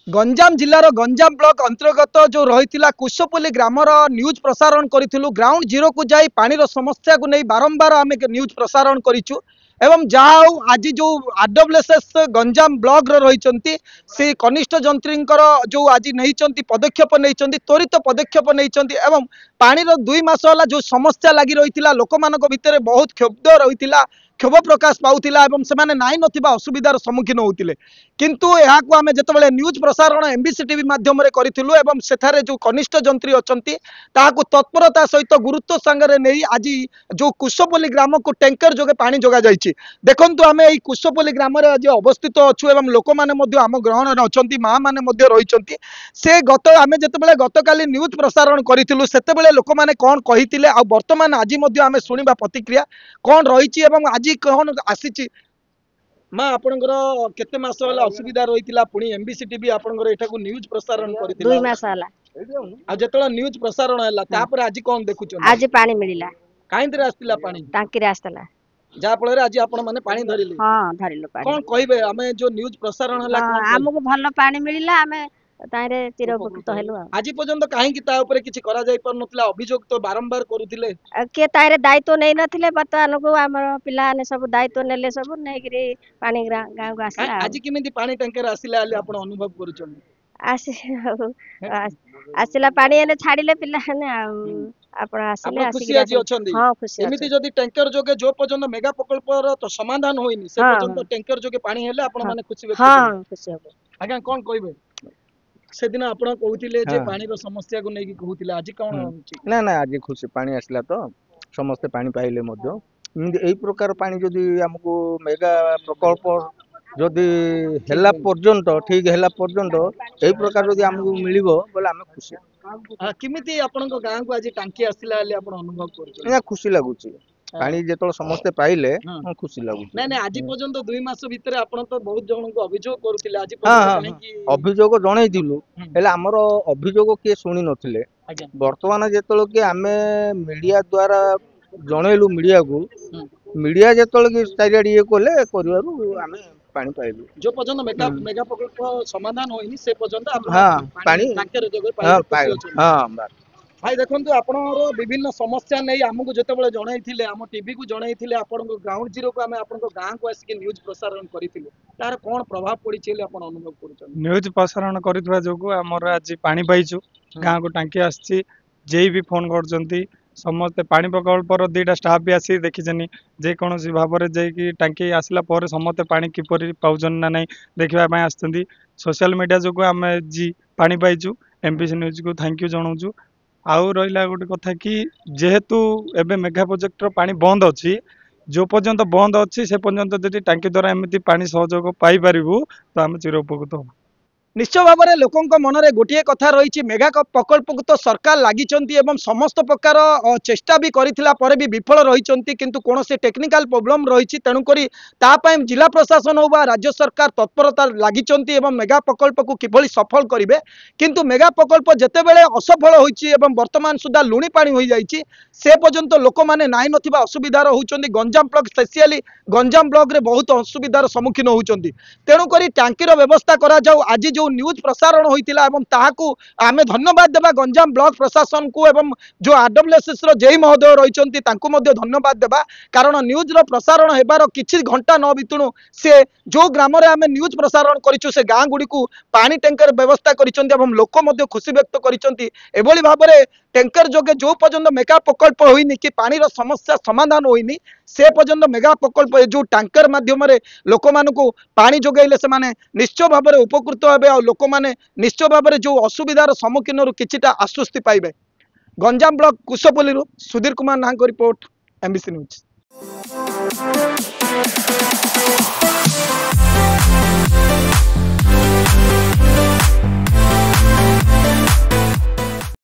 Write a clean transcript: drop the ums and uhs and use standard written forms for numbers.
Ganjam जिलार Ganjam block अंतर्गत जो रही कुशपल्ली ग्रामर न्यूज प्रसारण करूँ ग्राउंड जीरो को जाई पानी समस्या को नहीं बारंबार आम न्यूज प्रसारण करूँ एवं जहाँ आज जो आरडब्ल्यूएसएस गंजाम ब्लॉक रही से कनिष्ठ जंत्री जो आज नहीं पदक्षेप नहीं त्वरित पदक्षेप नहीं एवं पानी 2 मास है जो समस्या लगी रही लोक मान भितर बहुत क्षुब्ध रही क्षोभ प्रकाश पाउथिला एवं सेमाने नाई नथिबा असुविधार सम्मुखीन होउतिले किंतु एहाकु आमे जेतेबेले न्यूज प्रसारण एमबीसी टीवी माध्यम रे करिथिलु एवं सेठारे जो कनिष्ठ जंत्री अछंती ताहाकु तत्परता सहित गुरुत्व संगरे नै आज जो कुशपल्ली ग्राम को टैंकर जोगे पानी जोगा जायछि। देखंतु आमे एई कुशपल्ली ग्राम रे आज अवस्थित अछु एवं लोक माने मध्ये आम ग्रहण रे अछंती मा माने मध्ये रहिछंती से गत आमे जेतेबेले गतकाली न्यूज प्रसारण करिथिलु सेतेबेले लोक माने कोन कहितिले आ वर्तमान आज मध्ये आमे सुनिबा प्रतिक्रिया कोन रहिछि एवं आज कौन आसी माँ आपनकर केते मास वाला असुविधा रही पुणी एमबीसी टीवी आपनकर एठाकू न्यूज प्रसारण करथिला 2 मास वाला आ जेतला न्यूज प्रसारण हला तापर आज कोन देखुछन आज पानी मिलिला काइंदरे आस्तिला पानी टांकी रे आस्तला जा फल आज आपण माने पानी धरिले हां धरिलो पानी कोन कहबे हमें जो न्यूज प्रसारण हला हमको भलो पानी मिलिला हमें तारे चिर उपकृत हेलो आज पर्यंत काहे कि ता ऊपर किछि करा जाय पर नतला अभियोग तो बारंबार करूथिले के तारे दायित्व नै नथिले बर्तमान को हमर पिला ने सब दायित्व नेले सब नै गिरी पानी गांव को आसिला आज किमिति पानी टैंकर आसिला आले आपण अनुभव करूछन आसिला पानी एने छाडिले पिला ने आपण आसिले खुशी आज अछंदी हां खुशी एमिति जदी टैंकर जोगे जो पर्यंत मेगा प्रकल्पर तो समाधान होइनी से पर्यंत टैंकर जोगे पानी हेले आपण माने खुशी व्यक्त हां खुशी हो आज्ञा कोन कहबे से दिन आपण कहउतिले जे पानी रो समस्या को नै कि कहउतिले आज कोन ना ना आज खुशी पानी आसला तो समस्त पानी पाइले मध्य एई प्रकार पानी जदी हमको मेगा प्रकल्प जदी हेला पर्यंत ठीक हेला पर्यंत एई प्रकार जदी हमको मिलिबो बोले हम खुशी किमिति आपण को गांव को आज टांकी आसिला ले आपण अनुभव करछ ना खुशी लागुची पानी जेतल समस्त पाइले खुशी लागुची नै नै आज पर्यंत 2 मास भीतर आपण तो बहुत जण को अभियोग करथिले आज पर्यंत कि अभियोग जणै दिलु हेला हमर अभियोग के सुनि नथिले वर्तमान जेतल के हमें मीडिया द्वारा जणैलु मीडिया को मीडिया जेतल के चारियाडी ये कोले करिवारु हमें पानी पाइलु जो पर्यंत मेगा प्रकल्प समाधान होइनी से पर्यंत आपण पानी टांकर जोगे पाइलु हां भाई देखो आपणर विभिन्न समस्या नहीं आमको जितेबाला जनईले आम टीवी को जनईले आप ग्राउंड जीरो को आम आप गाँव को आसिक न्यूज प्रसारण करूँ तार कौन प्रभाव पड़ी अनुभव कर न्यूज प्रसारण करने जो आमर आज पानी पाइचु गाँव को टांकी आसी जे भी फोन कर समस्ते पानी प्रकल्पर 2टा स्टाफ भी आसी देखीचनी जेकोसी भाव में टांकी आसला समस्ते पानी किपर पाउन ना नहीं देखापी आसुँच सोशल मीडिया जो आम जी पानी पाइचु एमबीसी न्यूज को थैंक यू जनाऊँ आउ रहा गोटे कथा कि जेहेतु एबे मेगा प्रोजेक्टर पानी बंद अच्छी जो पर्यंत बंद अच्छी से पर्यंत जब टांकी द्वारा एमती पानी सहयोग पाई पारिबु तो आम चिर उपकृत हो निश्चय भाव में लोकों मन में गोटे कथा रही मेगा प्रकल्प को तो सरकार लगी समस्त प्रकार चेष्टा भी करथिला परे भी विफल रही किंतु कौन से टेक्निकल प्रॉब्लम रही तेणुक जिला प्रशासन हो राज्य सरकार तत्परता लगी मेगा प्रकल्प को किभली सफल करेंगे किंतु मेगा प्रकल्प जितेबले असफल होती वर्तमान सुधा लुणी पानी हो जाइए से पर्यंत लोक मैंने नाई नथिबा असुविधार होउचंदी Ganjam block specially Ganjam block रे बहुत असुविधार सम्मुखीन होउचंदी तेणुक टांकीर व्यवस्था करा जाऊ आज जो न्यूज प्रसारण होइतिला एवं ताहाकू आमे धन्यवाद देबा गंजाम ब्लॉक प्रशासन को एवं जो आरडब्ल्यूएसएस रो जेई महोदय रहिचंती तांकू मध्ये धन्यवाद देबा कारण न्यूज रो प्रसारण हेबार किछि घंटा न बितुनु से जो ग्राम रे आमे न्यूज प्रसारण करिछु से गां गुडी को पानी टैंकर व्यवस्था करिचंती एवं लोक मध्ये खुशी व्यक्त करिचंती एभली भाबरे टैंकर जोगे जो पर्यंत मेगा प्रकल्प होइनी कि पानी रो समस्या समाधान होइनी से पर्यंत मेगा प्रकल्प जो टैंकर माध्यम रे लोक मानको पानी जोगैले से माने निश्चय भाव में उपकृत हेबे और लोक माने निश्चय भाव में जो असुविधार सम्मुखीन किछिटा आश्वस्ति पाइबे। गंजाम ब्लॉक कुशपल्ली सुधीर कुमार नाहक रिपोर्ट एमबीसी न्यूज।